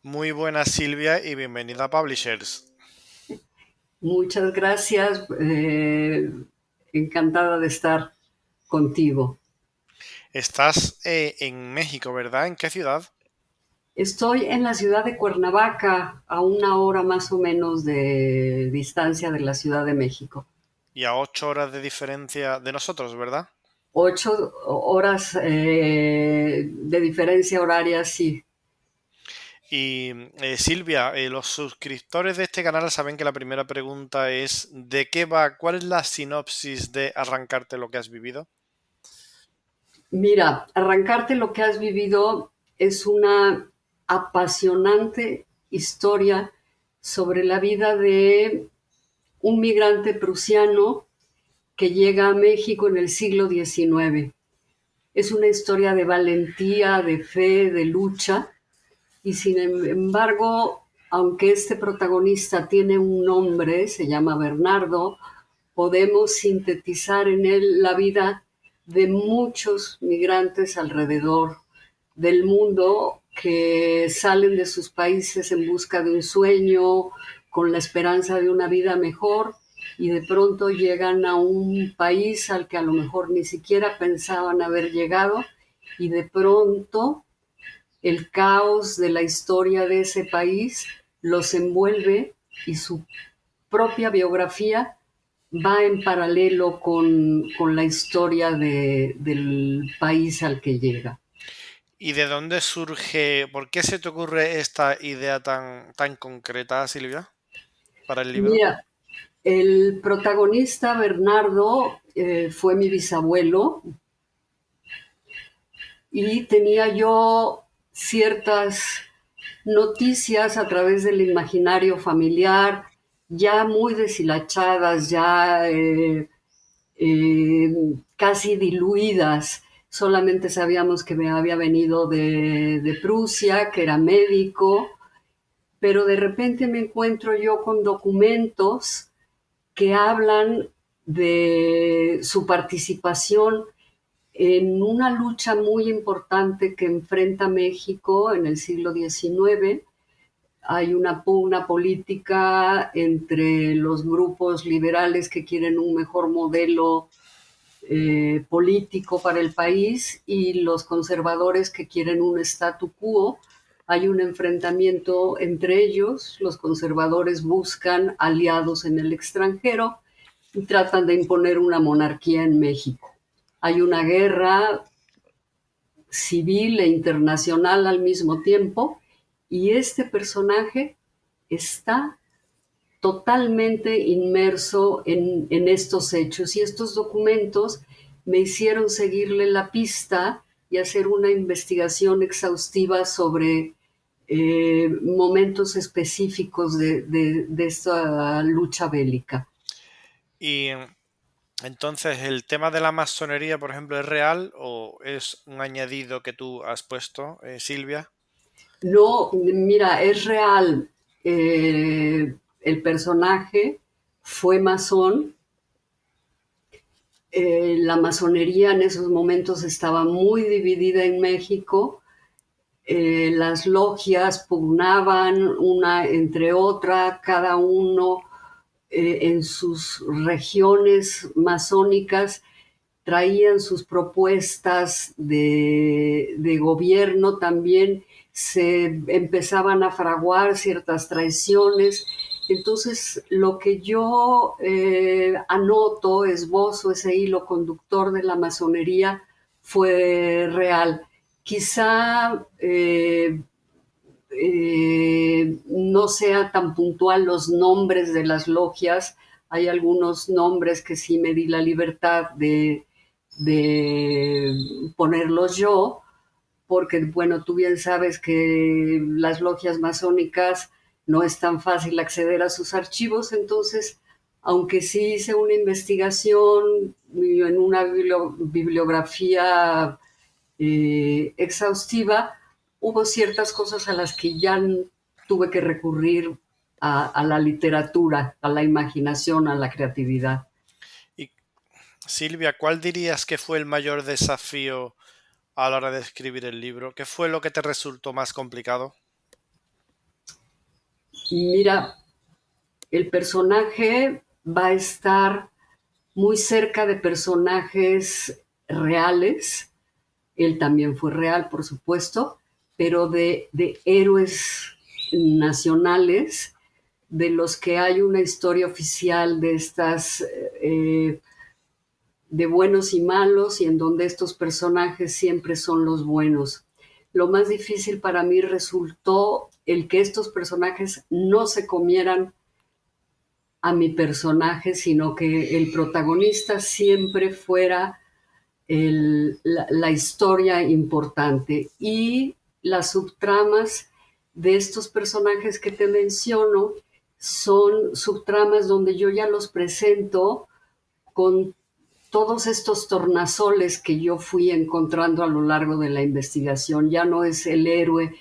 Muy buenas, Silvia, y bienvenida a Publishers. Muchas gracias. Encantada de estar contigo. Estás en México, ¿verdad? ¿En qué ciudad? Estoy en la ciudad de Cuernavaca, a una hora más o menos de distancia de la Ciudad de México. Y a 8 horas de diferencia de nosotros, ¿verdad? 8 horas de diferencia horaria, sí. Y Silvia, los suscriptores de este canal saben que la primera pregunta es ¿de qué va? ¿Cuál es la sinopsis de arrancarte lo que has vivido? Mira, arrancarte lo que has vivido es una apasionante historia sobre la vida de un migrante prusiano que llega a México en el siglo XIX. Es una historia de valentía, de fe, de lucha, y sin embargo, aunque este protagonista tiene un nombre, se llama Bernardo, podemos sintetizar en él la vida de muchos migrantes alrededor del mundo que salen de sus países en busca de un sueño, con la esperanza de una vida mejor, y de pronto llegan a un país al que a lo mejor ni siquiera pensaban haber llegado, y de pronto el caos de la historia de ese país los envuelve y su propia biografía va en paralelo con la historia del país al que llega. ¿Y de dónde surge, por qué se te ocurre esta idea tan concreta, Silvia, para el libro? Mira, el protagonista Bernardo fue mi bisabuelo y tenía yo ciertas noticias a través del imaginario familiar, ya muy deshilachadas, ya casi diluidas. Solamente sabíamos que me había venido de Prusia, que era médico, pero de repente me encuentro yo con documentos que hablan de su participación en una lucha muy importante que enfrenta México en el siglo XIX. Hay una pugna política entre los grupos liberales que quieren un mejor modelo político para el país y los conservadores que quieren un statu quo. Hay un enfrentamiento entre ellos, los conservadores buscan aliados en el extranjero y tratan de imponer una monarquía en México. Hay una guerra civil e internacional al mismo tiempo y este personaje está totalmente inmerso en estos hechos y estos documentos me hicieron seguirle la pista y hacer una investigación exhaustiva sobre momentos específicos de esta lucha bélica. Y entonces, ¿el tema de la masonería, por ejemplo, es real o es un añadido que tú has puesto, Silvia? No, mira, es real. El personaje fue masón. La masonería en esos momentos estaba muy dividida en México. Las logias pugnaban una entre otra, cada uno en sus regiones masónicas traían sus propuestas de gobierno, también se empezaban a fraguar ciertas traiciones. Entonces, lo que yo anoto, esbozo, ese hilo conductor de la masonería fue real. Quizá no sea tan puntual los nombres de las logias. Hay algunos nombres que sí me di la libertad de ponerlos yo, porque, bueno, tú bien sabes que las logias masónicas no es tan fácil acceder a sus archivos, entonces, aunque sí hice una investigación en una bibliografía exhaustiva, hubo ciertas cosas a las que ya tuve que recurrir a la literatura, a la imaginación, a la creatividad. Y Silvia, ¿cuál dirías que fue el mayor desafío a la hora de escribir el libro? ¿Qué fue lo que te resultó más complicado? Mira, el personaje va a estar muy cerca de personajes reales. Él también fue real, por supuesto, pero de héroes nacionales, de los que hay una historia oficial de estas, de buenos y malos, y en donde estos personajes siempre son los buenos. Lo más difícil para mí resultó el que estos personajes no se comieran a mi personaje, sino que el protagonista siempre fuera la historia importante, y las subtramas de estos personajes que te menciono son subtramas donde yo ya los presento con todos estos tornasoles que yo fui encontrando a lo largo de la investigación. Ya no es el héroe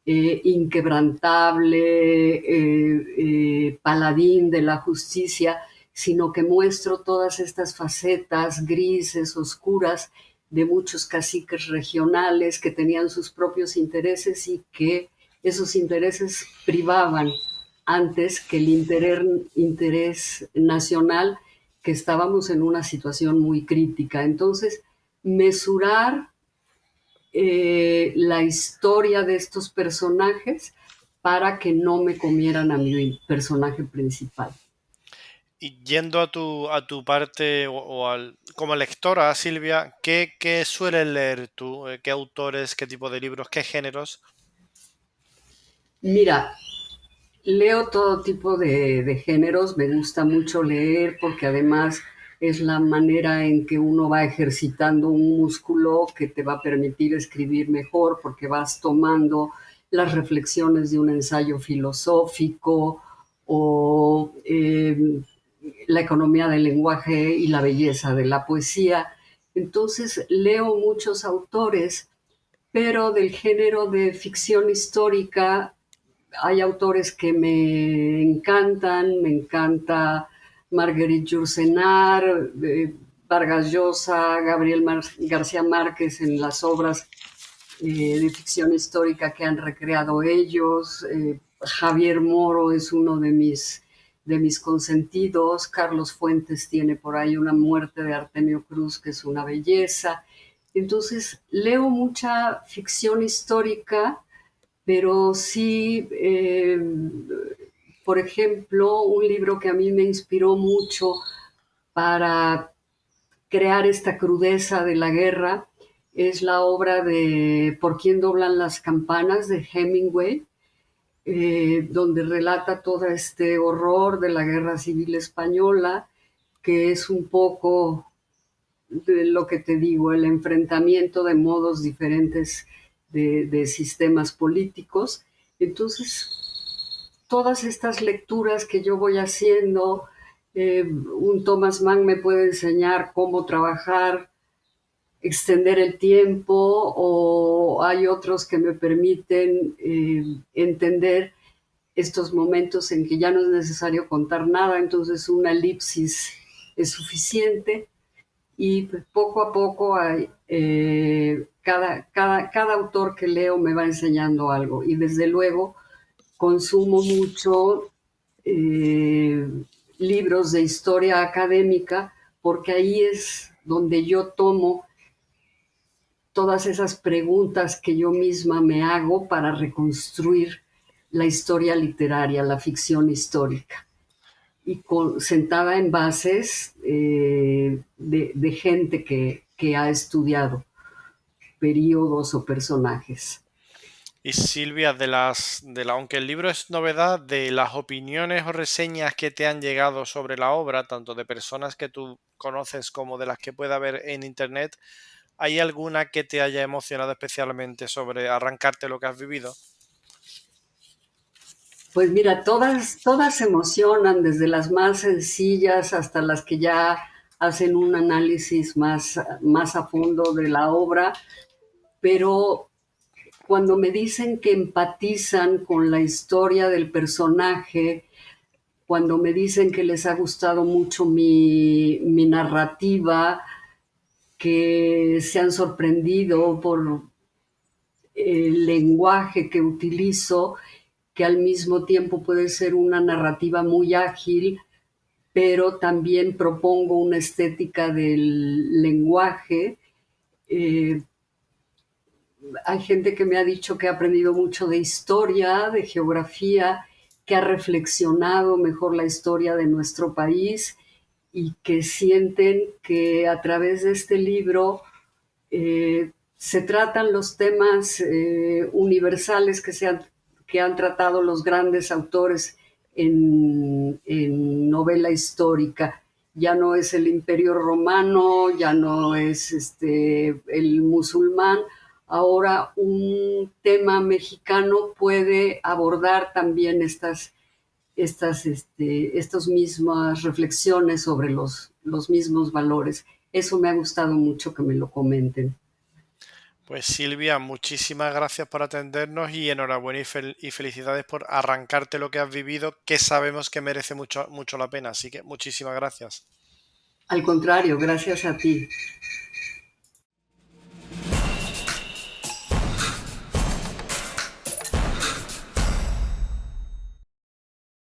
inquebrantable, paladín de la justicia, sino que muestro todas estas facetas grises, oscuras, de muchos caciques regionales que tenían sus propios intereses y que esos intereses privaban antes que el interés nacional, que estábamos en una situación muy crítica. Entonces, mesurar la historia de estos personajes para que no me comieran a mi personaje principal. Y yendo a tu parte como lectora, Silvia, ¿qué sueles leer tú? ¿Qué autores, qué tipo de libros, qué géneros? Mira, leo todo tipo de géneros, me gusta mucho leer porque además es la manera en que uno va ejercitando un músculo que te va a permitir escribir mejor, porque vas tomando las reflexiones de un ensayo filosófico o la economía del lenguaje y la belleza de la poesía. Entonces leo muchos autores, pero del género de ficción histórica hay autores que me encanta Marguerite Yourcenar, Vargas Llosa, García Márquez en las obras de ficción histórica que han recreado ellos. Javier Moro es uno de mis consentidos. Carlos Fuentes tiene por ahí Una muerte de Artemio Cruz, que es una belleza. Entonces, leo mucha ficción histórica, pero sí, por ejemplo, un libro que a mí me inspiró mucho para crear esta crudeza de la guerra es la obra de Por quién doblan las campanas de Hemingway, donde relata todo este horror de la guerra civil española, que es un poco de lo que te digo, el enfrentamiento de modos diferentes de sistemas políticos. Entonces, todas estas lecturas que yo voy haciendo, un Thomas Mann me puede enseñar cómo trabajar, extender el tiempo, o hay otros que me permiten entender estos momentos en que ya no es necesario contar nada, entonces una elipsis es suficiente, y poco a poco cada autor que leo me va enseñando algo, y desde luego consumo mucho eh, libros de historia académica, porque ahí es donde yo tomo todas esas preguntas que yo misma me hago para reconstruir la historia literaria, la ficción histórica, y sentada en bases de gente que ha estudiado periodos o personajes. Y Silvia, aunque el libro es novedad, de las opiniones o reseñas que te han llegado sobre la obra, tanto de personas que tú conoces como de las que pueda haber en internet, ¿hay alguna que te haya emocionado especialmente sobre arrancarte lo que has vivido? Pues mira, todas se emocionan, desde las más sencillas hasta las que ya hacen un análisis más a fondo de la obra, pero cuando me dicen que empatizan con la historia del personaje, cuando me dicen que les ha gustado mucho mi narrativa, que se han sorprendido por el lenguaje que utilizo, que al mismo tiempo puede ser una narrativa muy ágil, pero también propongo una estética del lenguaje. Eh, Hay gente que me ha dicho que ha aprendido mucho de historia, de geografía, que ha reflexionado mejor la historia de nuestro país y que sienten que a través de este libro se tratan los temas universales que han tratado los grandes autores en novela histórica. Ya no es el Imperio Romano, ya no es el musulmán. Ahora un tema mexicano puede abordar también estas mismas reflexiones sobre los mismos valores. Eso me ha gustado mucho que me lo comenten. Pues Silvia, muchísimas gracias por atendernos y enhorabuena y felicidades por arrancarte lo que has vivido, que sabemos que merece mucho, mucho la pena. Así que muchísimas gracias. Al contrario, gracias a ti.